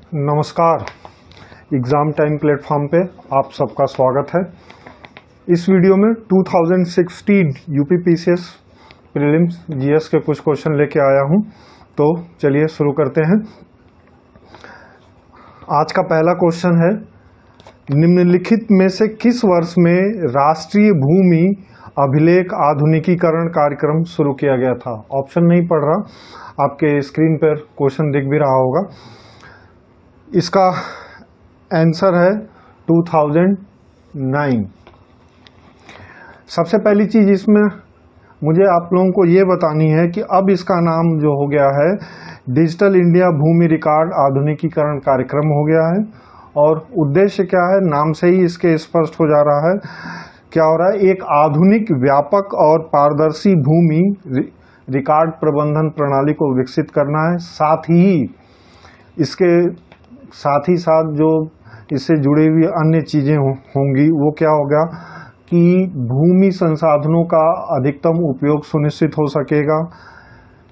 नमस्कार। Exam time platform पे आप सबका स्वागत है। इस वीडियो में 2016 यूपीपीसीएस प्रीलिम्स जीएस के कुछ क्वेश्चन लेके आया हूं, तो चलिए शुरू करते हैं। आज का पहला क्वेश्चन है, निम्नलिखित में से किस वर्ष में राष्ट्रीय भूमि अभिलेख आधुनिकीकरण कार्यक्रम शुरू किया गया था? ऑप्शन नहीं पढ़ रहा, आपके स्क्रीन पर क्वेश्चन दिख भी रहा होगा। इसका आंसर है 2009। सबसे पहली चीज इसमें मुझे आप लोगों को ये बतानी है कि अब इसका नाम जो हो गया है डिजिटल इंडिया भूमि रिकॉर्ड आधुनिकीकरण कार्यक्रम हो गया है। और उद्देश्य क्या है, नाम से ही इसके स्पष्ट हो जा रहा है। क्या हो रहा है, एक आधुनिक, व्यापक और पारदर्शी भूमि रिकॉर्ड प्रबंधन प्रणाली को विकसित करना है। साथ ही साथ जो इससे जुड़ी हुई अन्य चीजें होंगी, वो क्या होगा कि भूमि संसाधनों का अधिकतम उपयोग सुनिश्चित हो सकेगा,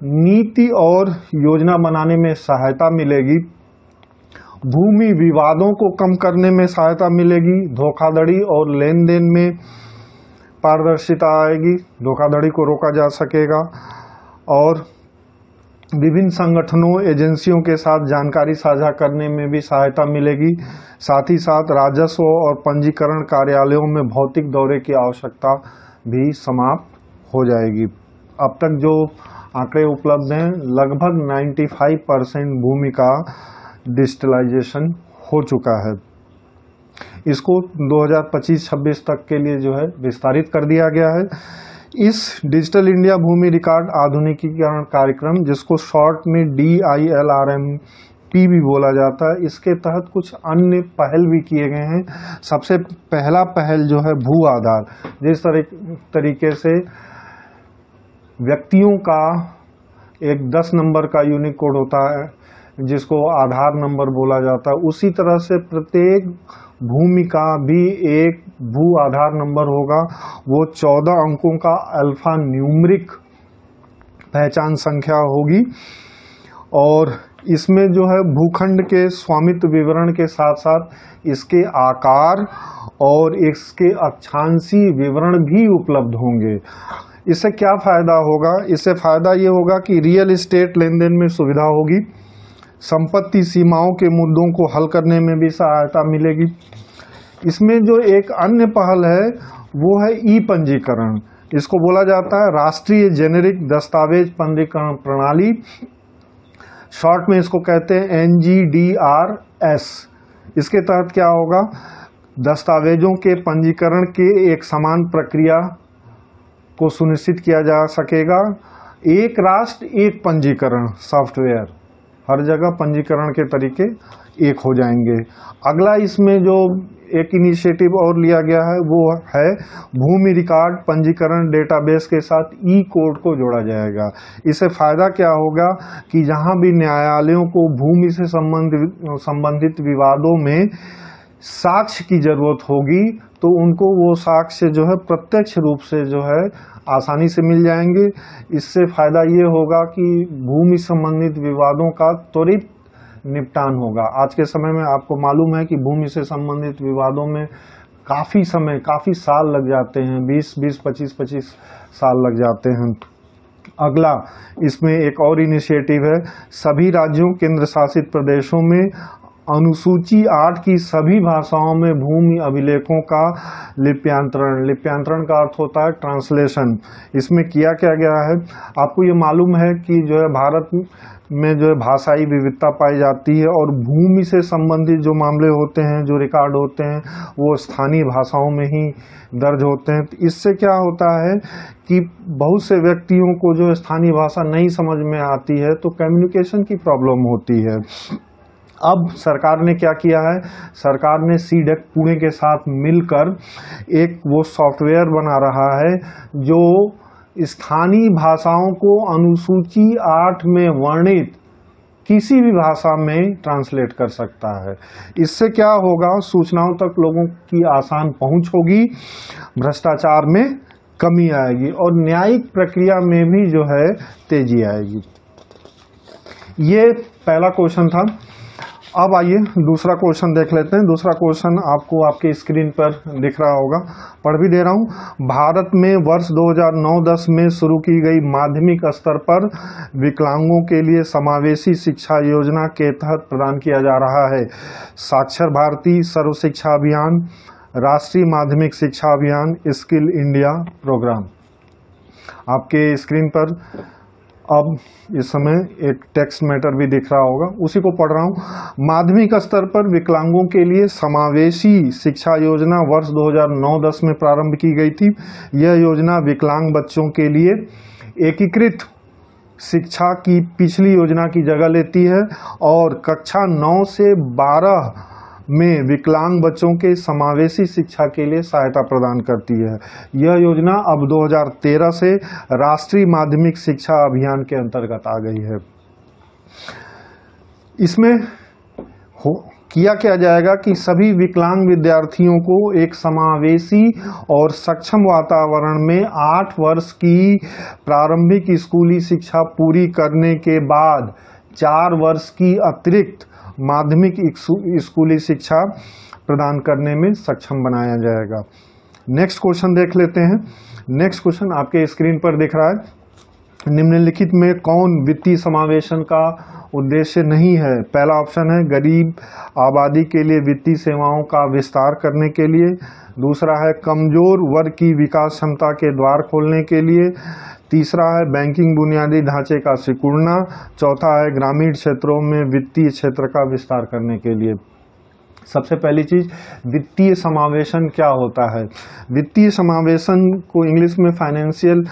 नीति और योजना बनाने में सहायता मिलेगी, भूमि विवादों को कम करने में सहायता मिलेगी, धोखाधड़ी और लेन देन में पारदर्शिता आएगी, धोखाधड़ी को रोका जा सकेगा, और विभिन्न संगठनों, एजेंसियों के साथ जानकारी साझा करने में भी सहायता मिलेगी। साथ ही साथ राजस्व और पंजीकरण कार्यालयों में भौतिक दौरे की आवश्यकता भी समाप्त हो जाएगी। अब तक जो आंकड़े उपलब्ध हैं, लगभग 95% भूमि का डिजिटलाइजेशन हो चुका है। इसको 2025-26 तक के लिए जो है विस्तारित कर दिया गया है। इस डिजिटल इंडिया भूमि रिकॉर्ड आधुनिकीकरण कार्यक्रम, जिसको शॉर्ट में DILRMP भी बोला जाता है, इसके तहत कुछ अन्य पहल भी किए गए हैं। सबसे पहला पहल जो है भू आधार, जिस तरीके से व्यक्तियों का एक 10 नंबर का यूनिक कोड होता है जिसको आधार नंबर बोला जाता है, उसी तरह से प्रत्येक भूमि का भी एक भू आधार नंबर होगा। वो 14 अंकों का अल्फा न्यूमरिक पहचान संख्या होगी, और इसमें जो है भूखंड के स्वामित्व विवरण के साथ साथ इसके आकार और इसके अक्षांशीय विवरण भी उपलब्ध होंगे। इससे क्या फायदा होगा? इससे फायदा ये होगा कि रियल एस्टेट लेन देन में सुविधा होगी, संपत्ति सीमाओं के मुद्दों को हल करने में भी सहायता मिलेगी। इसमें जो एक अन्य पहल है वो है ई पंजीकरण। इसको बोला जाता है राष्ट्रीय जेनेरिक दस्तावेज पंजीकरण प्रणाली, शॉर्ट में इसको कहते हैं NGDRS। इसके तहत क्या होगा, दस्तावेजों के पंजीकरण के एक समान प्रक्रिया को सुनिश्चित किया जा सकेगा। एक राष्ट्र एक पंजीकरण सॉफ्टवेयर, हर जगह पंजीकरण के तरीके एक हो जाएंगे। अगला इसमें जो एक इनिशिएटिव और लिया गया है वो है भूमि रिकॉर्ड पंजीकरण डेटाबेस के साथ ई कोड को जोड़ा जाएगा। इससे फायदा क्या होगा कि जहां भी न्यायालयों को भूमि से संबंधित विवादों में साक्ष्य की जरूरत होगी, तो उनको वो साक्ष्य जो है प्रत्यक्ष रूप से जो है आसानी से मिल जाएंगे। इससे फायदा ये होगा कि भूमि संबंधित विवादों का त्वरित निपटान होगा। आज के समय में आपको मालूम है कि भूमि से संबंधित विवादों में काफी साल लग जाते हैं, 20-25 साल लग जाते हैं। अगला इसमें एक और इनिशिएटिव है, सभी राज्यों, केंद्र शासित प्रदेशों में अनुसूची 8 की सभी भाषाओं में भूमि अभिलेखों का लिप्यांतरण का अर्थ होता है ट्रांसलेशन। इसमें किया क्या गया है, आपको ये मालूम है कि जो है भारत में जो है भाषाई विविधता पाई जाती है, और भूमि से संबंधित जो मामले होते हैं, जो रिकॉर्ड होते हैं, वो स्थानीय भाषाओं में ही दर्ज होते हैं। तो इससे क्या होता है कि बहुत से व्यक्तियों को जो स्थानीय भाषा नहीं समझ में आती है, तो कम्युनिकेशन की प्रॉब्लम होती है। अब सरकार ने क्या किया है, सरकार ने सीडेक पुणे के साथ मिलकर एक वो सॉफ्टवेयर बना रहा है जो स्थानीय भाषाओं को अनुसूची 8 में वर्णित किसी भी भाषा में ट्रांसलेट कर सकता है। इससे क्या होगा, सूचनाओं तक लोगों की आसान पहुंच होगी, भ्रष्टाचार में कमी आएगी, और न्यायिक प्रक्रिया में भी जो है तेजी आएगी। ये पहला क्वेश्चन था। अब आइए दूसरा क्वेश्चन देख लेते हैं। दूसरा क्वेश्चन आपको आपके स्क्रीन पर दिख रहा होगा, पढ़ भी दे रहा हूं। भारत में वर्ष 2009-10 में शुरू की गई माध्यमिक स्तर पर विकलांगों के लिए समावेशी शिक्षा योजना के तहत प्रदान किया जा रहा है साक्षर भारती, सर्व शिक्षा अभियान, राष्ट्रीय माध्यमिक शिक्षा अभियान, स्किल इंडिया प्रोग्राम। आपके स्क्रीन पर अब इस समय एक टेक्स्ट मैटर भी दिख रहा होगा, उसी को पढ़ रहा हूं। माध्यमिक स्तर पर विकलांगों के लिए समावेशी शिक्षा योजना वर्ष 2009-10 में प्रारंभ की गई थी। यह योजना विकलांग बच्चों के लिए एकीकृत शिक्षा की पिछली योजना की जगह लेती है और कक्षा 9 से 12 में विकलांग बच्चों के समावेशी शिक्षा के लिए सहायता प्रदान करती है। यह योजना अब 2013 से राष्ट्रीय माध्यमिक शिक्षा अभियान के अंतर्गत आ गई है। इसमें किया क्या जाएगा कि सभी विकलांग विद्यार्थियों को एक समावेशी और सक्षम वातावरण में 8 वर्ष की प्रारंभिक स्कूली शिक्षा पूरी करने के बाद 4 वर्ष की अतिरिक्त माध्यमिक स्कूली शिक्षा प्रदान करने में सक्षम बनाया जाएगा। नेक्स्ट क्वेश्चन देख लेते हैं। नेक्स्ट क्वेश्चन आपके स्क्रीन पर दिख रहा है। निम्नलिखित में कौन वित्तीय समावेशन का उद्देश्य नहीं है? पहला ऑप्शन है गरीब आबादी के लिए वित्तीय सेवाओं का विस्तार करने के लिए, दूसरा है कमजोर वर्ग की विकास क्षमता के द्वार खोलने के लिए, तीसरा है बैंकिंग बुनियादी ढांचे का सिकुड़ना, चौथा है ग्रामीण क्षेत्रों में वित्तीय क्षेत्र का विस्तार करने के लिए। सबसे पहली चीज, वित्तीय समावेशन क्या होता है? वित्तीय समावेशन को इंग्लिश में फाइनेंशियल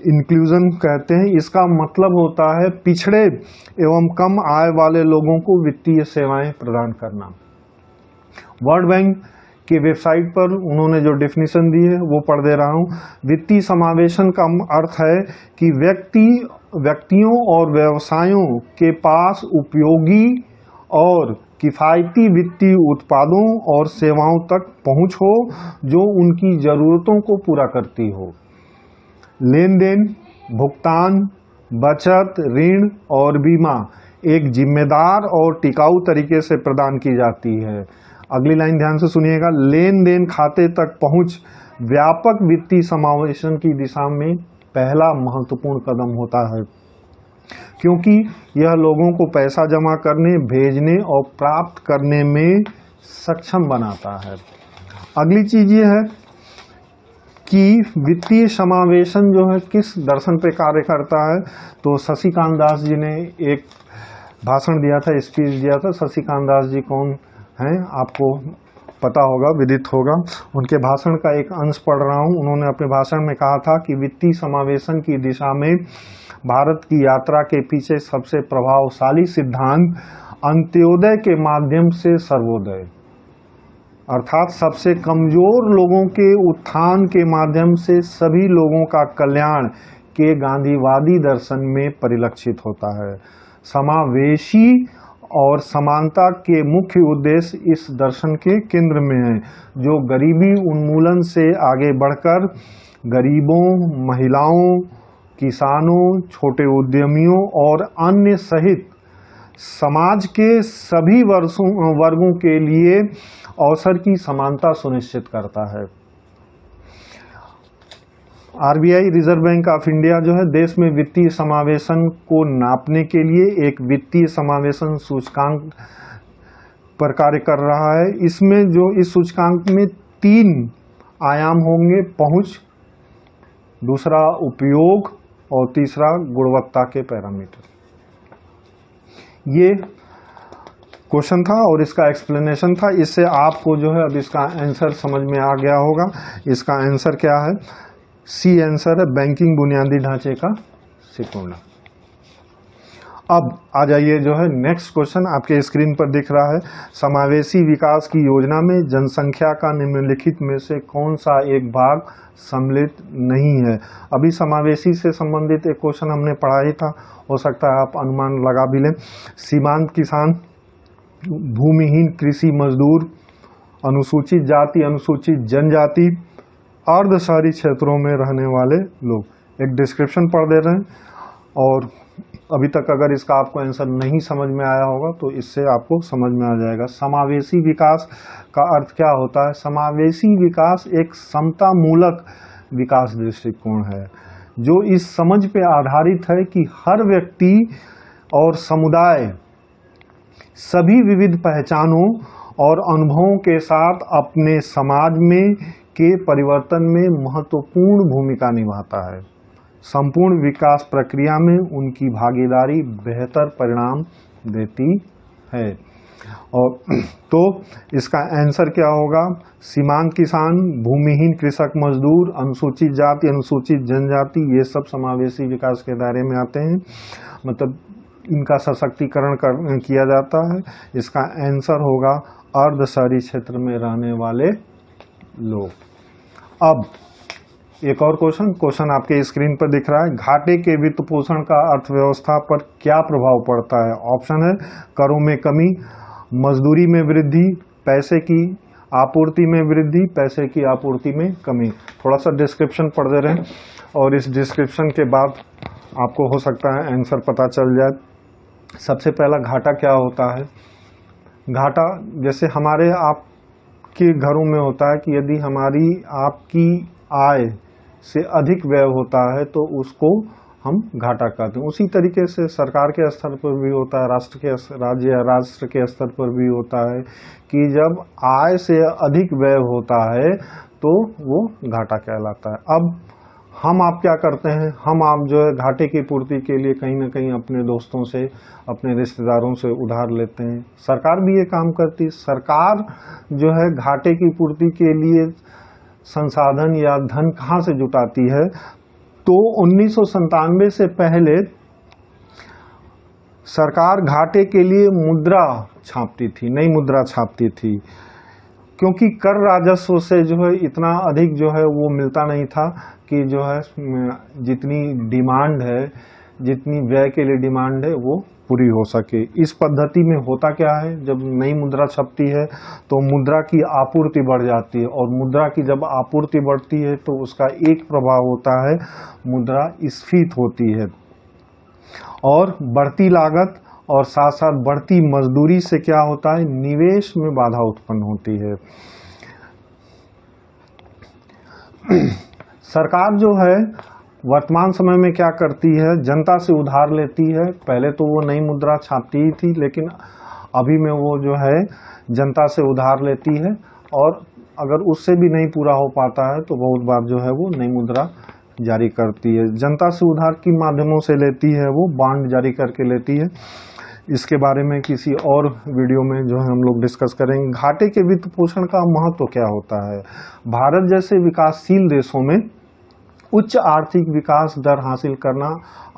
इंक्लूजन कहते हैं। इसका मतलब होता है पिछड़े एवं कम आय वाले लोगों को वित्तीय सेवाएं प्रदान करना। वर्ल्ड बैंक की वेबसाइट पर उन्होंने जो डेफिनेशन दी है वो पढ़ दे रहा हूं। वित्तीय समावेशन का अर्थ है कि व्यक्तियों और व्यवसायों के पास उपयोगी और किफायती वित्तीय उत्पादों और सेवाओं तक पहुंच हो जो उनकी जरूरतों को पूरा करती हो। लेन देन, भुगतान, बचत, ऋण और बीमा एक जिम्मेदार और टिकाऊ तरीके से प्रदान की जाती है। अगली लाइन ध्यान से सुनिएगा। लेन देन खाते तक पहुंच व्यापक वित्तीय समावेशन की दिशा में पहला महत्वपूर्ण कदम होता है, क्योंकि यह लोगों को पैसा जमा करने, भेजने और प्राप्त करने में सक्षम बनाता है। अगली चीज ये है कि वित्तीय समावेशन जो है किस दर्शन पे कार्य करता है। तो शशिकांत दास जी ने एक भाषण दिया था, स्पीच दिया था। शशिकांत दास जी कौन हैं आपको पता होगा, विदित होगा। उनके भाषण का एक अंश पढ़ रहा हूं। उन्होंने अपने भाषण में कहा था कि वित्तीय समावेशन की दिशा में भारत की यात्रा के पीछे सबसे प्रभावशाली सिद्धांत अंत्योदय के माध्यम से सर्वोदय, अर्थात सबसे कमजोर लोगों के उत्थान के माध्यम से सभी लोगों का कल्याण के गांधीवादी दर्शन में परिलक्षित होता है। समावेशी और समानता के मुख्य उद्देश्य इस दर्शन के केंद्र में है, जो गरीबी उन्मूलन से आगे बढ़कर गरीबों, महिलाओं, किसानों, छोटे उद्यमियों और अन्य सहित समाज के सभी वर्गों के लिए अवसर की समानता सुनिश्चित करता है। RBI, reserve bank of India जो है देश में वित्तीय समावेशन को नापने के लिए एक वित्तीय समावेशन सूचकांक पर कार्य कर रहा है। इसमें जो इस सूचकांक में 3 आयाम होंगे, पहुंच, दूसरा उपयोग और तीसरा गुणवत्ता के पैरामीटर। ये क्वेश्चन था और इसका एक्सप्लेनेशन था। इससे आपको जो है अब इसका आंसर समझ में आ गया होगा। इसका आंसर क्या है? सी आंसर है बैंकिंग बुनियादी ढांचे का सिकुड़ना। अब आ जाइए जो है नेक्स्ट क्वेश्चन आपके स्क्रीन पर दिख रहा है। समावेशी विकास की योजना में जनसंख्या का निम्नलिखित में से कौन सा एक भाग सम्मिलित नहीं है? अभी समावेशी से संबंधित एक क्वेश्चन हमने पढ़ा ही था, हो सकता है आप अनुमान लगा भी लें। सीमांत किसान, भूमिहीन कृषि मजदूर, अनुसूचित जाति, अनुसूचित जनजाति, अर्ध शहरी क्षेत्रों में रहने वाले लोग। एक डिस्क्रिप्शन पढ़ दे रहे हैं और अभी तक अगर इसका आपको आंसर नहीं समझ में आया होगा तो इससे आपको समझ में आ जाएगा। समावेशी विकास का अर्थ क्या होता है? समावेशी विकास एक समता मूलक विकास दृष्टिकोण है जो इस समझ पे आधारित है कि हर व्यक्ति और समुदाय सभी विविध पहचानों और अनुभवों के साथ अपने समाज में के परिवर्तन में महत्वपूर्ण भूमिका निभाता है। संपूर्ण विकास प्रक्रिया में उनकी भागीदारी बेहतर परिणाम देती है। और तो इसका आंसर क्या होगा? सीमांत किसान, भूमिहीन कृषक मजदूर, अनुसूचित जाति, अनुसूचित जनजाति, ये सब समावेशी विकास के दायरे में आते हैं। मतलब इनका सशक्तिकरण किया जाता है। इसका आंसर होगा अर्ध शहरी क्षेत्र में रहने वाले लोग। अब एक और क्वेश्चन आपके स्क्रीन पर दिख रहा है। घाटे के वित्त पोषण का अर्थव्यवस्था पर क्या प्रभाव पड़ता है? ऑप्शन है करों में कमी, मजदूरी में वृद्धि, पैसे की आपूर्ति में वृद्धि, पैसे की आपूर्ति में कमी। थोड़ा सा डिस्क्रिप्शन पढ़ दे रहे हैं और इस डिस्क्रिप्शन के बाद आपको हो सकता है आंसर पता चल जाए। सबसे पहला घाटा क्या होता है? घाटा जैसे हमारे आपके घरों में होता है कि यदि हमारी आपकी आय से अधिक व्यय होता है तो उसको हम घाटा कहते हैं। उसी तरीके से सरकार के स्तर पर भी होता है, राज्य या राष्ट्र के स्तर पर भी होता है कि जब आय से अधिक व्यय होता है तो वो घाटा कहलाता है। अब हम आप क्या करते हैं? हम आप जो है घाटे की पूर्ति के लिए कहीं ना कहीं अपने दोस्तों से, अपने रिश्तेदारों से उधार लेते हैं। सरकार भी ये काम करती है। सरकार जो है घाटे की पूर्ति के लिए संसाधन या धन कहाँ से जुटाती है? तो 1997 से पहले सरकार घाटे के लिए मुद्रा छापती थी, नई मुद्रा छापती थी, क्योंकि कर राजस्व से जो है इतना अधिक जो है वो मिलता नहीं था कि जो है जितनी डिमांड है, जितनी व्यय के लिए डिमांड है वो पूरी हो सके। इस पद्धति में होता क्या है? जब नई मुद्रा छपती है तो मुद्रा की आपूर्ति बढ़ जाती है और मुद्रा की जब आपूर्ति बढ़ती है तो उसका एक प्रभाव होता है, मुद्रा स्फीत होती है और बढ़ती लागत और साथ साथ बढ़ती मजदूरी से क्या होता है? निवेश में बाधा उत्पन्न होती है। सरकार जो है वर्तमान समय में क्या करती है? जनता से उधार लेती है। पहले तो वो नई मुद्रा छापती ही थी, लेकिन अभी में वो जो है जनता से उधार लेती है और अगर उससे भी नहीं पूरा हो पाता है तो बहुत बार जो है वो नई मुद्रा जारी करती है। जनता से उधार की माध्यमों से लेती है, वो बॉन्ड जारी करके लेती है। इसके बारे में किसी और वीडियो में जो है हम लोग डिस्कस करेंगे। घाटे के वित्त पोषण का महत्व क्या होता है? भारत जैसे विकासशील देशों में उच्च आर्थिक विकास दर हासिल करना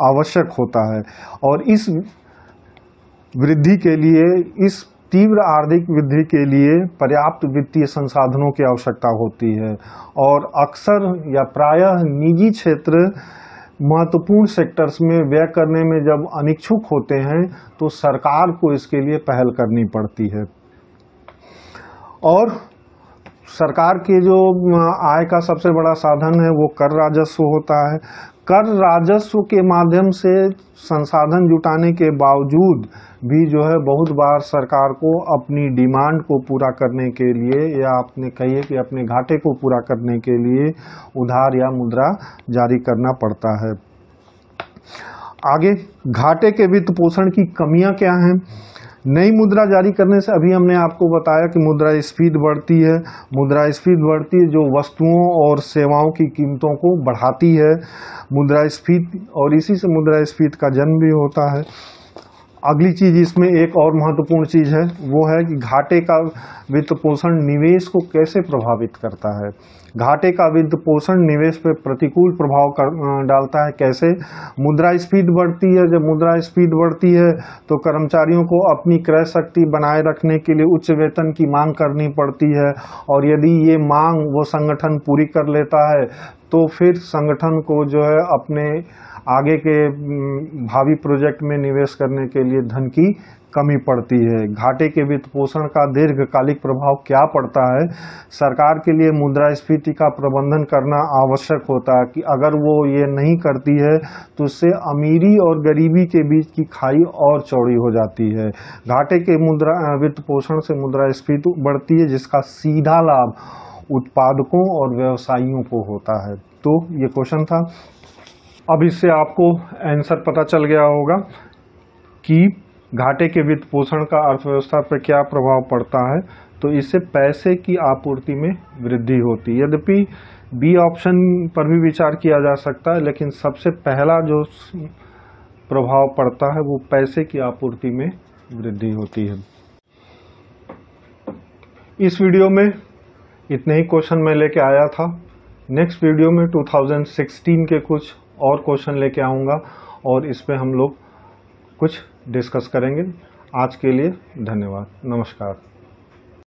आवश्यक होता है और इस वृद्धि के लिए, इस तीव्र आर्थिक वृद्धि के लिए पर्याप्त वित्तीय संसाधनों की आवश्यकता होती है और अक्सर या प्रायः निजी क्षेत्र महत्वपूर्ण सेक्टर्स में व्यय करने में जब अनिच्छुक होते हैं तो सरकार को इसके लिए पहल करनी पड़ती है। और सरकार के जो आय का सबसे बड़ा साधन है वो कर राजस्व होता है। कर राजस्व के माध्यम से संसाधन जुटाने के बावजूद भी जो है बहुत बार सरकार को अपनी डिमांड को पूरा करने के लिए या आपने कहिए कि अपने घाटे को पूरा करने के लिए उधार या मुद्रा जारी करना पड़ता है। आगे घाटे के वित्त पोषण की कमियां क्या हैं? नई मुद्रा जारी करने से अभी हमने आपको बताया कि मुद्रास्फीति बढ़ती है। मुद्रास्फीति बढ़ती है जो वस्तुओं और सेवाओं की कीमतों को बढ़ाती है। मुद्रास्फीति और इसी से मुद्रास्फीति का जन्म भी होता है। अगली चीज इसमें एक और महत्वपूर्ण चीज है, वो है कि घाटे का वित्त पोषण निवेश को कैसे प्रभावित करता है। घाटे का वित्त पोषण निवेश पर प्रतिकूल प्रभाव डालता है। कैसे? मुद्रास्फीति बढ़ती है। जब मुद्रास्फीति बढ़ती है तो कर्मचारियों को अपनी क्रय शक्ति बनाए रखने के लिए उच्च वेतन की मांग करनी पड़ती है और यदि ये मांग वो संगठन पूरी कर लेता है तो फिर संगठन को जो है अपने आगे के भावी प्रोजेक्ट में निवेश करने के लिए धन की कमी पड़ती है। घाटे के वित्त पोषण का दीर्घकालिक प्रभाव क्या पड़ता है? सरकार के लिए मुद्रास्फीति का प्रबंधन करना आवश्यक होता है कि अगर वो ये नहीं करती है तो उससे अमीरी और गरीबी के बीच की खाई और चौड़ी हो जाती है। घाटे के वित्त पोषण से मुद्रास्फीति बढ़ती है, जिसका सीधा लाभ उत्पादकों और व्यवसायियों को होता है। तो ये क्वेश्चन था। अब इससे आपको आंसर पता चल गया होगा कि घाटे के वित्त पोषण का अर्थव्यवस्था पर क्या प्रभाव पड़ता है। तो इससे पैसे की आपूर्ति में वृद्धि होती है। यद्यपि बी ऑप्शन पर भी विचार किया जा सकता है, लेकिन सबसे पहला जो प्रभाव पड़ता है वो पैसे की आपूर्ति में वृद्धि होती है। इस वीडियो में इतने ही क्वेश्चन मैं लेके आया था। नेक्स्ट वीडियो में 2016 के कुछ और क्वेश्चन लेके आऊँगा और इस पे हम लोग कुछ डिस्कस करेंगे। आज के लिए धन्यवाद, नमस्कार।